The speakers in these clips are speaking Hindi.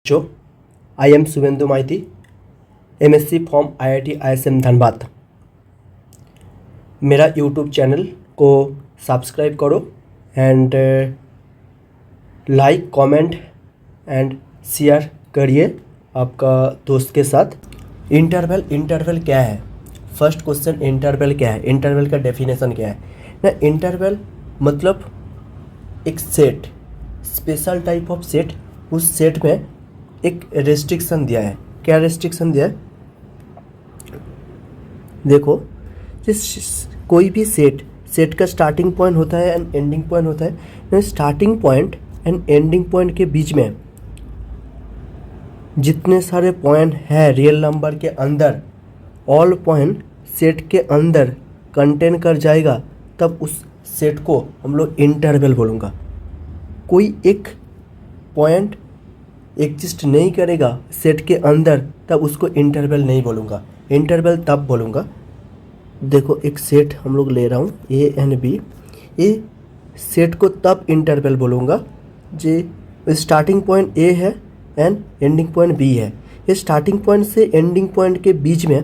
जो I am Shubhendu Maiti, MSc from IIT ISM Dhanbad. मेरा यूट्यूब चैनल को सब्सक्राइब करो and like comment and share करिए आपका दोस्त के साथ। इंटरवल क्या है? फर्स्ट क्वेश्चन, इंटरवल क्या है? इंटरवल का डेफिनेशन क्या है ना? इंटरवल मतलब एक set, special type of set. उस सेट में एक रेस्ट्रिक्शन दिया है। क्या रेस्ट्रिक्शन दिया है? देखो, जिस कोई भी सेट का स्टार्टिंग पॉइंट होता है एंड एंडिंग पॉइंट होता है। Starting point and ending point के बीच में जितने सारे पॉइंट है रियल नंबर के अंदर, ऑल पॉइंट सेट के अंदर कंटेन कर जाएगा, तब उस सेट को हम लोग इंटरवल बोलूँगा। कोई एक पॉइंट एग्जिस्ट नहीं करेगा सेट के अंदर, तब उसको इंटरवल नहीं बोलूँगा। इंटरवल तब बोलूँगा, देखो एक सेट हम लोग ले रहा हूँ ए एंड बी। ये सेट को तब इंटरवल बोलूँगा जो स्टार्टिंग पॉइंट ए है एंड एंडिंग पॉइंट बी है। ये स्टार्टिंग पॉइंट से एंडिंग पॉइंट के बीच में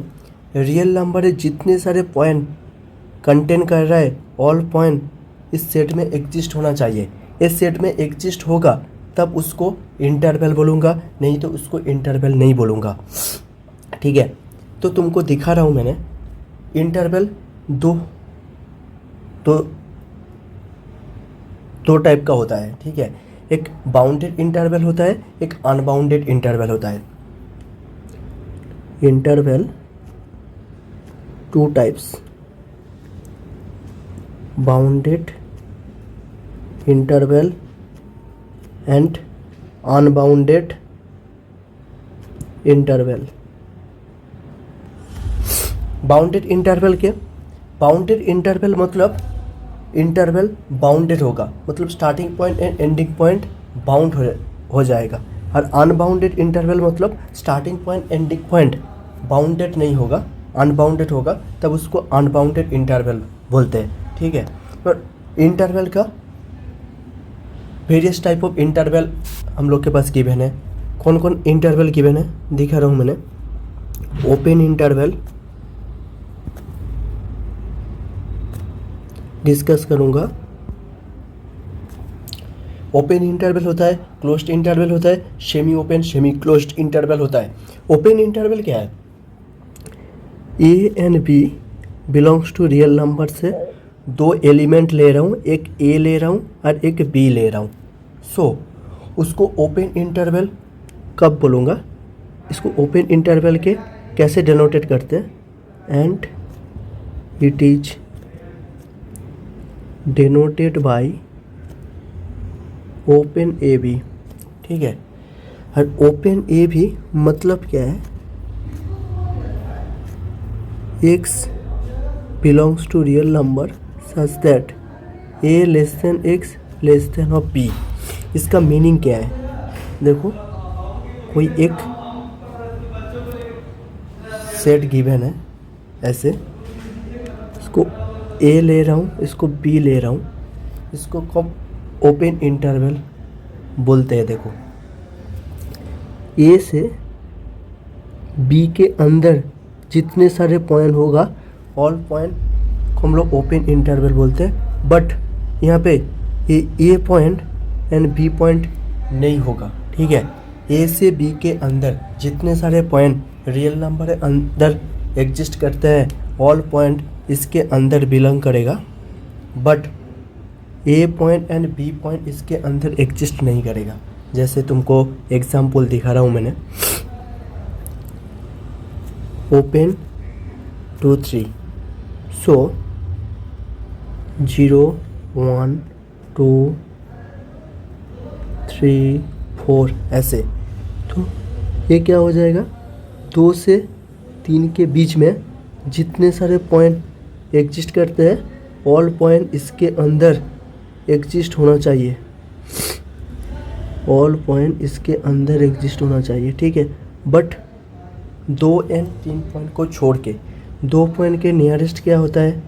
रियल नंबर है जितने सारे पॉइंट कंटेन कर रहा है, ऑल पॉइंट इस सेट में एग्जिस्ट होना चाहिए। इस सेट में एग्जिस्ट होगा तब उसको इंटरवल बोलूँगा, नहीं तो उसको इंटरवल नहीं बोलूँगा। ठीक है, तो तुमको दिखा रहा हूँ मैंने। इंटरवल दो टाइप का होता है। ठीक है, एक बाउंडेड इंटरवल होता है, एक अनबाउंडेड इंटरवल होता है। Interval two types, bounded interval and unbounded interval. Bounded interval के, बाउंडेड इंटरवल मतलब इंटरवल बाउंडेड होगा, मतलब starting point and ending point bound हो जाएगा। और अनबाउंडेड इंटरवल मतलब starting point ending point bounded नहीं होगा, अनबाउंडेड होगा, तब उसको अनबाउंडेड इंटरवल बोलते हैं। ठीक है, और इंटरवल का वेरियस टाइप ऑफ इंटरवल हम लोग के पास गिवन है। कौन कौन इंटरवल गिवन है दिखा रहा हूँ मैंने। ओपन इंटरवल डिस्कस करूँगा। ओपन इंटरवल होता है, क्लोज्ड इंटरवल होता है, semi open semi closed interval होता है। ओपन इंटरवल क्या है? A and B belongs to real number से दो एलिमेंट ले रहा हूँ, एक ए ले रहा हूँ और एक बी ले रहा हूँ। सो उसको ओपन इंटरवल कब बोलूँगा? इसको ओपन इंटरवल के कैसे डिनोटेट करते हैं? And it is denoted by open A B. ठीक है, और ओपन ए बी मतलब क्या है? X belongs to real number such that A less than X less than of B. इसका मीनिंग क्या है? देखो, कोई एक सेट गिवन है ऐसे, इसको ए ले रहा हूँ, इसको बी ले रहा हूँ, इसको कब ओपन इंटरवल बोलते हैं? देखो, ए से बी के अंदर जितने सारे पॉइंट होगा, ऑल पॉइंट को हम लोग ओपन इंटरवल बोलते हैं। बट यहाँ पे ए पॉइंट एंड बी पॉइंट नहीं होगा। ठीक है, ए से बी के अंदर जितने सारे पॉइंट रियल नंबर के अंदर एग्जिस्ट करते हैं, ऑल पॉइंट इसके अंदर बिलोंग करेगा। But A point and B point इसके अंदर एग्जिस्ट नहीं करेगा। जैसे तुमको एग्जाम्पल दिखा रहा हूँ मैंने। ओपन 2 3, सो 0 1 2 3 4 ऐसे। तो ये क्या हो जाएगा? 2 से 3 के बीच में जितने सारे पॉइंट एग्जिस्ट करते हैं, ऑल पॉइंट इसके अंदर एग्जिस्ट होना चाहिए। ऑल पॉइंट इसके अंदर एग्जिस्ट होना चाहिए। ठीक है, बट 2 एंड 3 पॉइंट को छोड़ के 2 पॉइंट के नियरेस्ट क्या होता है?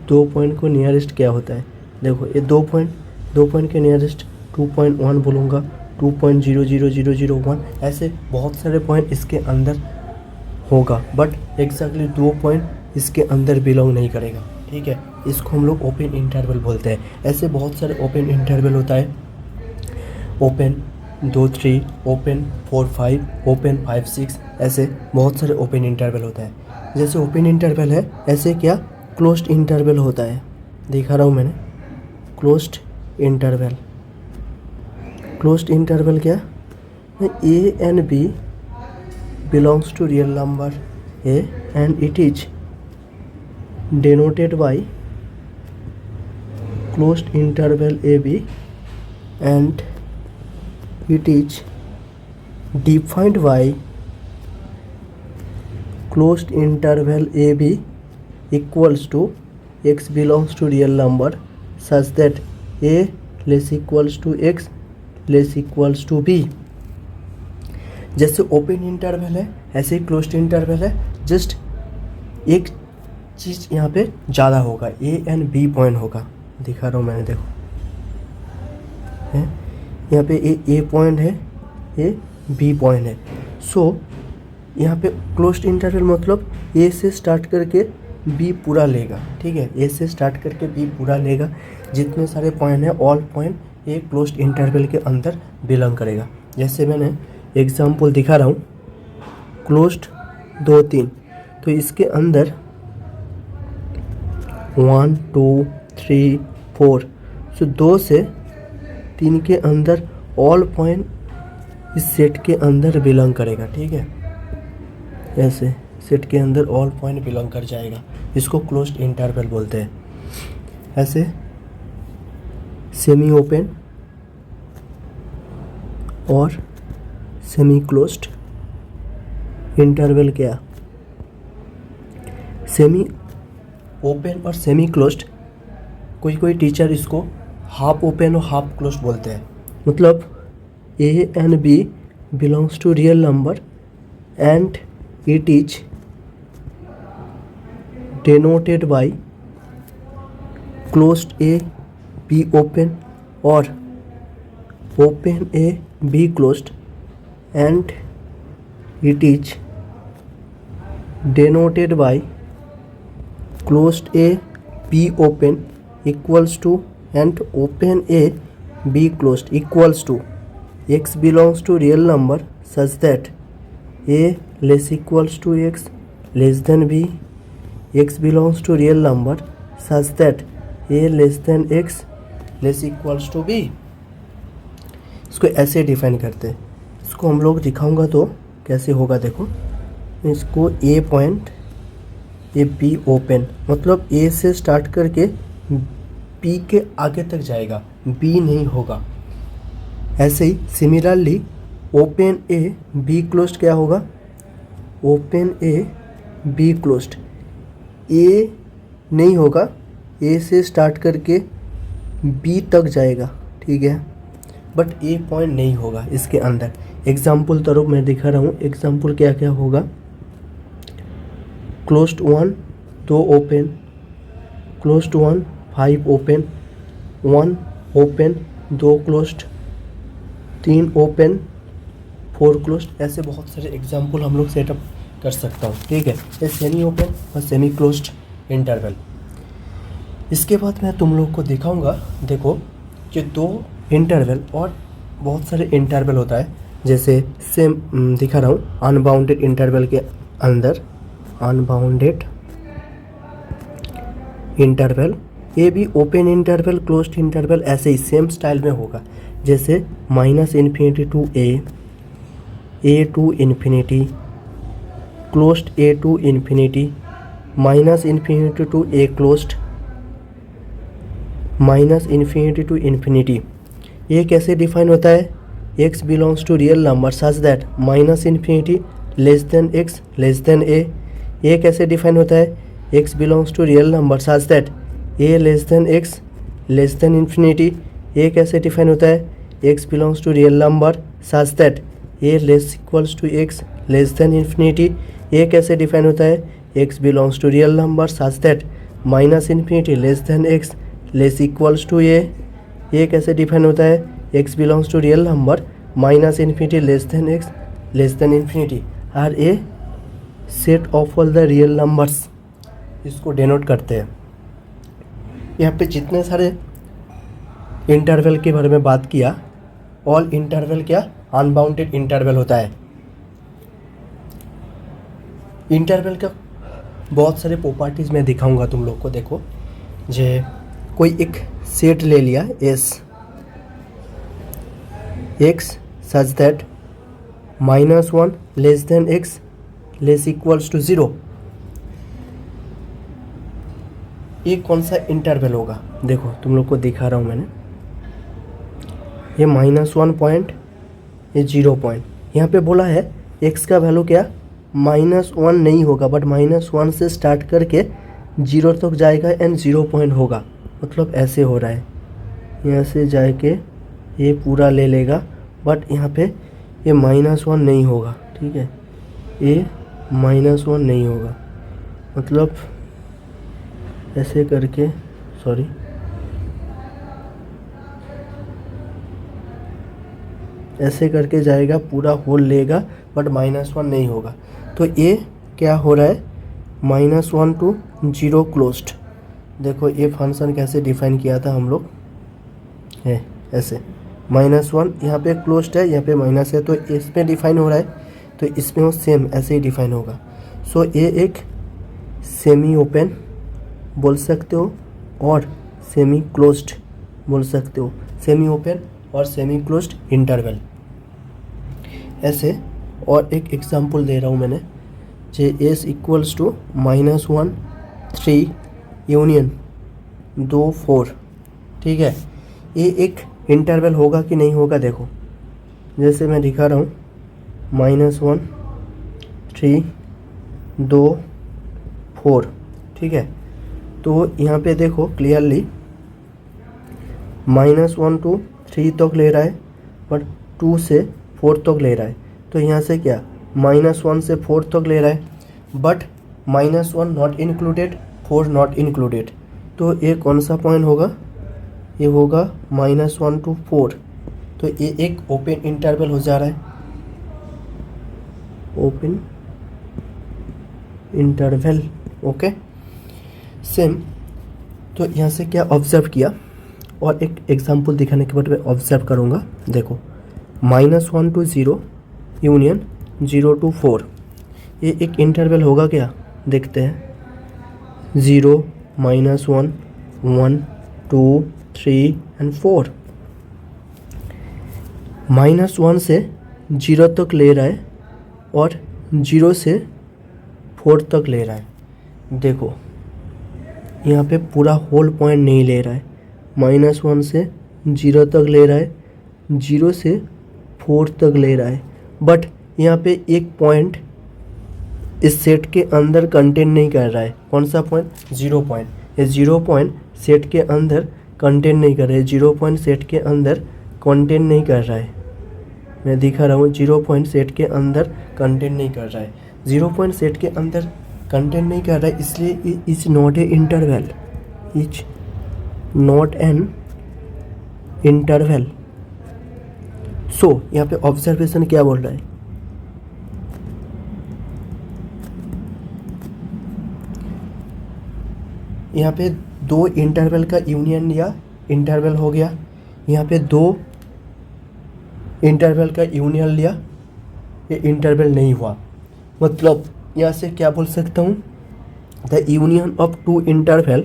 2 पॉइंट को नियरेस्ट क्या होता है? देखो, ये 2 पॉइंट के नियरेस्ट 2.1 बोलूँगा, 2.00001, ऐसे बहुत सारे पॉइंट इसके अंदर होगा, बट एग्जैक्टली 2 पॉइंट इसके अंदर बिलोंग नहीं करेगा, ठीक है। इसको हम लोग ओपन इंटरवल बोलते हैं। ऐसे बहुत सारे ओपन इंटरवल होता है, ओपन 2-3, ओपन 4-5, ओपन 5-6, ऐसे बहुत सारे ओपन इंटरवल होता है। जैसे ओपन इंटरवल है, ऐसे क्या क्लोज्ड इंटरवल होता है, दिखा रहा हूँ मैंने। क्लोज्ड इंटरवल, क्लोज्ड इंटरवल क्या, A and B belongs to real number a and it is denoted by closed interval ab and it is defined by closed interval ab equals to x belongs to real number such that a less equals to x less equals to b। जैसे ओपन इंटरवल है ऐसे ही क्लोज्ड इंटरवल है, जस्ट एक चीज़ यहाँ पे ज़्यादा होगा, ए एंड बी पॉइंट होगा, दिखा रहा हूँ मैंने, देखो है यहाँ पे ए पॉइंट है, ए बी पॉइंट है। सो यहाँ पे क्लोज्ड इंटरवल मतलब ए से स्टार्ट करके बी पूरा लेगा, ठीक है, ए से स्टार्ट करके बी पूरा लेगा, जितने सारे पॉइंट हैं all point a closed interval के अंदर बिलोंग करेगा। जैसे मैंने एग्जाम्पल दिखा रहा हूँ, क्लोज्ड 2-3, तो इसके अंदर 1 2 3 4, सो 2 से 3 के अंदर ऑल पॉइंट इस सेट के अंदर बिलोंग करेगा, ठीक है, ऐसे सेट के अंदर ऑल पॉइंट बिलोंग कर जाएगा, इसको क्लोज्ड इंटरवल बोलते हैं। ऐसे सेमी ओपन और सेमी क्लोज्ड इंटरवल क्या, सेमी ओपन और सेमी क्लोज्ड, कोई टीचर इसको हाफ ओपन और हाफ क्लोज्ड बोलते हैं। मतलब A and B belongs to real number and it is denoted by closed A B open और open A B closed and it is denoted by closed a b open equals to and open a b closed equals to x belongs to real number such that a less equals to x less than b, x belongs to real number such that a less than x less equals to b। इसको ऐसे डिफाइन करते हैं, इसको हम लोग दिखाऊंगा तो कैसे होगा, देखो इसको ए पॉइंट ए बी ओपन, मतलब ए से स्टार्ट करके बी के आगे तक जाएगा, बी नहीं होगा। ऐसे ही similarly open A B closed क्या होगा, open A B closed, A नहीं होगा, ए से स्टार्ट करके बी तक जाएगा, ठीक है, बट ए पॉइंट नहीं होगा इसके अंदर। एग्जाम्पल तरफ मैं दिखा रहा हूँ, एग्जाम्पल क्या क्या होगा, closed 1 2 open, closed 1 5 open, 1 open 2 closed, 3 open 4 closed, ऐसे बहुत सारे एग्जाम्पल हम लोग सेटअप कर सकता हूँ, ठीक है। ये सेमी ओपन और सेमी क्लोज्ड इंटरवल। इसके बाद मैं तुम लोग को दिखाऊंगा, देखो कि 2 इंटरवल और बहुत सारे इंटरवल होता है, जैसे सेम दिखा रहा हूँ, अनबाउंडेड इंटरवल के अंदर अनबाउंडेड इंटरवल, ये भी ओपन इंटरवल क्लोज्ड इंटरवल ऐसे ही सेम स्टाइल में होगा, जैसे -∞ to A to infinity, closed A to infinity, -∞ to A closed, -∞ to infinity. ये कैसे डिफाइन होता है, x belongs to real number such that -∞ less than x less than a। ये कैसे डिफाइन होता है, x belongs to real number such that a less than x less than infinity. ये कैसे डिफाइन होता है, x belongs to real number such that a less equals to x less than infinity. ये कैसे डिफाइन होता है, x belongs to real number such that -∞ less than x less equals to a। ये कैसे डिफाइन होता है, x belongs to real number minus infinity less than x less than infinity are a set of all the real numbers, इसको डेनोट करते हैं। यहाँ पे जितने सारे इंटरवल के बारे में बात किया, ऑल इंटरवल क्या अनबाउंडेड इंटरवल होता है। इंटरवल का बहुत सारे प्रॉपर्टीज मैं दिखाऊंगा तुम लोग को। देखो जे कोई एक सेट ले लिया S X such that -1 less than X less equals to 0, ये कौन सा इंटरवल होगा? देखो तुम लोग को दिखा रहा हूँ मैंने, ये -1 पॉइंट, ये 0 पॉइंट। यहाँ पे बोला है x का वैल्यू क्या -1 नहीं होगा, बट -1 से स्टार्ट करके 0 तक जाएगा एंड 0 पॉइंट होगा। मतलब ऐसे हो रहा है, यहाँ से जाके ये पूरा ले लेगा, बट यहाँ पे ये -1 नहीं होगा। ठीक है, ये -1 नहीं होगा, मतलब ऐसे करके, सॉरी, ऐसे करके जाएगा, पूरा होल लेगा, बट -1 नहीं होगा। तो ये क्या हो रहा है, -1 टू 0 क्लोज्ड। देखो ये फंक्शन कैसे डिफाइन किया था हम लोग, है ऐसे, -1 यहाँ पे क्लोज्ड है, यहाँ पे माइनस है, तो इसमें डिफाइन हो रहा है, तो इसमें वो सेम ऐसे ही डिफाइन होगा। सो ये एक सेमी ओपन बोल सकते हो और सेमी क्लोज्ड बोल सकते हो, सेमी ओपन और सेमी क्लोज्ड इंटरवल ऐसे। और एक एग्जांपल दे रहा हूँ मैंने, J S equals to -1 3 union 2 4। ठीक है, ये एक इंटरवल होगा कि नहीं होगा? देखो जैसे मैं दिखा रहा हूँ, -1 3 2 4। ठीक है, तो यहाँ पे देखो क्लियरली -1 टू 3 तक ले रहा है, बट 2 से 4 तक ले रहा है। तो यहाँ से क्या -1 से 4 तक ले रहा है, but -1 not included, 4 not included. तो ये कौन सा पॉइंट होगा? ये होगा -1 टू 4। तो ये एक ओपन इंटरवल हो जा रहा है, ओपन इंटरवल। Okay, same. तो यहाँ से क्या ऑब्जर्व किया, और एक एग्जांपल दिखाने के बाद मैं ऑब्जर्व करूँगा। देखो -1 टू 0 यूनियन 0 टू 4, ये एक इंटरवल होगा क्या? देखते हैं, 0 -1 1 2 3 एंड 4। -1 से 0 तक ले रहा है और 0 से 4 तक ले रहा है। देखो यहाँ पे पूरा होल पॉइंट नहीं ले रहा है, -1 से 0 तक ले रहा है, 0 से 4 तक ले रहा है, बट यहाँ पे एक पॉइंट इस सेट के अंदर कंटेन नहीं कर रहा है। कौन सा पॉइंट? 0 पॉइंट। ये 0 पॉइंट सेट के अंदर कंटेन नहीं कर रहा है, 0 पॉइंट सेट के अंदर कंटेन नहीं कर रहा है। मैं दिखा रहा हूँ, 0 पॉइंट सेट के अंदर कंटेन नहीं कर रहा है, 0 पॉइंट सेट के अंदर कंटेन नहीं कर रहा है, इसलिए is not a interval, is not an interval. So यहाँ पे ऑब्जर्वेशन क्या बोल रहा है? यहाँ पे 2 इंटरवल का यूनियन लिया, इंटरवल हो गया। यहाँ पे 2 इंटरवल का यूनियन लिया, ये इंटरवल नहीं हुआ। मतलब यहाँ से क्या बोल सकता हूँ, the union of 2 interval,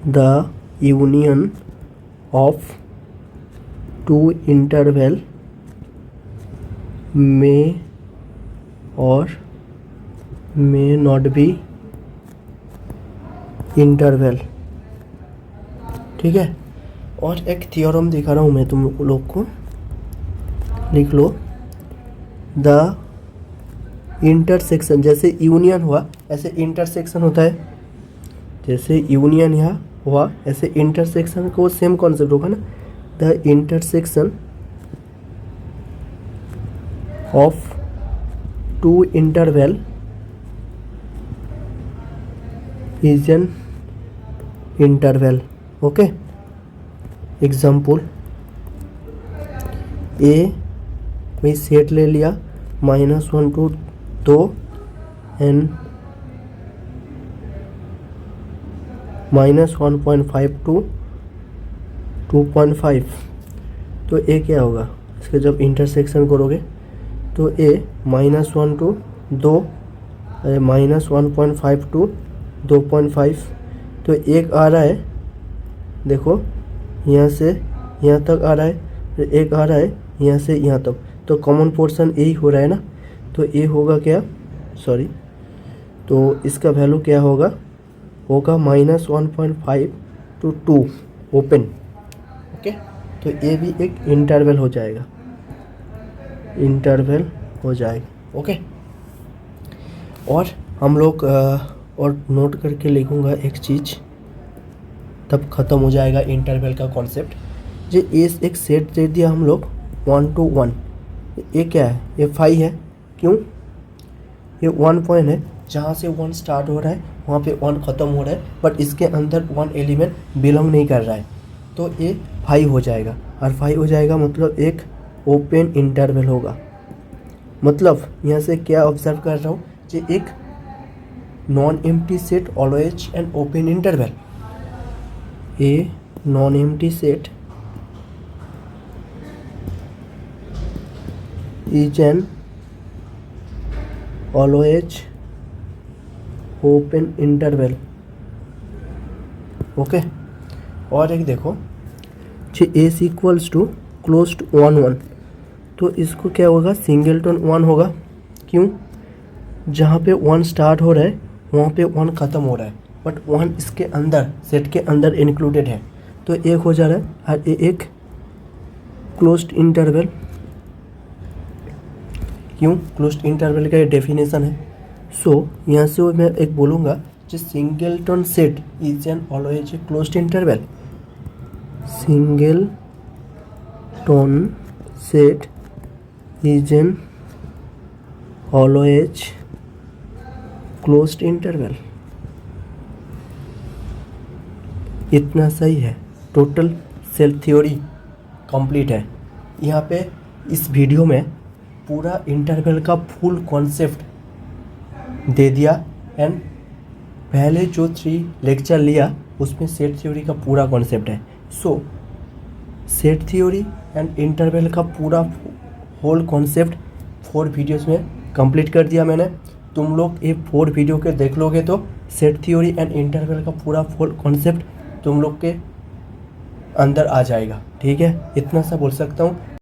the union of 2 interval may और may not be इंटरवल। ठीक है, और एक थ्योरम दिखा रहा हूँ मैं तुम लोग को, लिख लो। द इंटरसेक्शन, जैसे यूनियन हुआ ऐसे इंटरसेक्शन होता है, जैसे यूनियन यहाँ हुआ ऐसे इंटरसेक्शन को सेम कॉन्सेप्ट होगा ना। The intersection of 2 interval is an interval. Okay, example A में सेट ले लिया -1 to 2 एंड -1.5 to 2.5। तो ए क्या होगा, इसके जब इंटरसेक्शन करोगे तो ए -1 to 2 -1.5 to 2.5। तो एक आ रहा है, देखो यहाँ से यहाँ तक आ रहा है, एक आ रहा है यहाँ से यहाँ तक, तो कॉमन पोर्शन ए ही हो रहा है ना। तो ए होगा क्या, सॉरी, तो इसका वैल्यू क्या होगा -1.5 to 2 ओपन। ओके, तो ये भी एक इंटरवल हो जाएगा, इंटरवल हो जाएगा। ओके, और हम लोग और नोट करके लिखूँगा एक चीज़, तब ख़त्म हो जाएगा इंटरवल का कॉन्सेप्ट। जो एक सेट दे दिया हम लोग 1 to 1, ये क्या है, ये 5 है। क्यों, ये 1 पॉइंट है, जहाँ से 1 स्टार्ट हो रहा है वहाँ पे 1 ख़त्म हो रहा है, बट इसके अंदर 1 एलिमेंट बिलोंग नहीं कर रहा है, तो ये 5 हो जाएगा। और 5 हो जाएगा मतलब एक ओपन इंटरवल होगा। मतलब यहाँ से क्या ऑब्जर्व कर रहा हूँ कि एक non empty set always an open interval. A non empty set is an always open interval। Okay, और एक देखो S equals to close to 1 1, तो इसको क्या होगा, सिंगलटन 1 होगा। क्यों, जहाँ पे 1 स्टार्ट हो रहा है वहाँ पे 1 ख़त्म हो रहा है, बट 1 इसके अंदर सेट के अंदर इंक्लूडेड है, तो एक हो जा रहा है। और एक क्लोज्ड इंटरवल, क्यों, क्लोज्ड इंटरवल का ये डेफिनेशन है। सो यहाँ से मैं एक बोलूँगा कि singleton set is an always a closed interval. Singleton set is an always closed interval. इतना सही है, टोटल सेल थ्योरी कंप्लीट है। यहाँ पे इस वीडियो में पूरा इंटरवल का फुल कॉन्सेप्ट दे दिया, एंड पहले जो 3 लेक्चर लिया उसमें सेट थ्योरी का पूरा कॉन्सेप्ट है। सो सेट थ्योरी एंड इंटरवल का पूरा होल कॉन्सेप्ट 4 वीडियोस में कंप्लीट कर दिया मैंने। तुम लोग ये 4 वीडियो के देख लोगे तो सेट थ्योरी एंड इंटरवल का पूरा फुल कॉन्सेप्ट तुम लोग के अंदर आ जाएगा। ठीक है, इतना सा बोल सकता हूँ।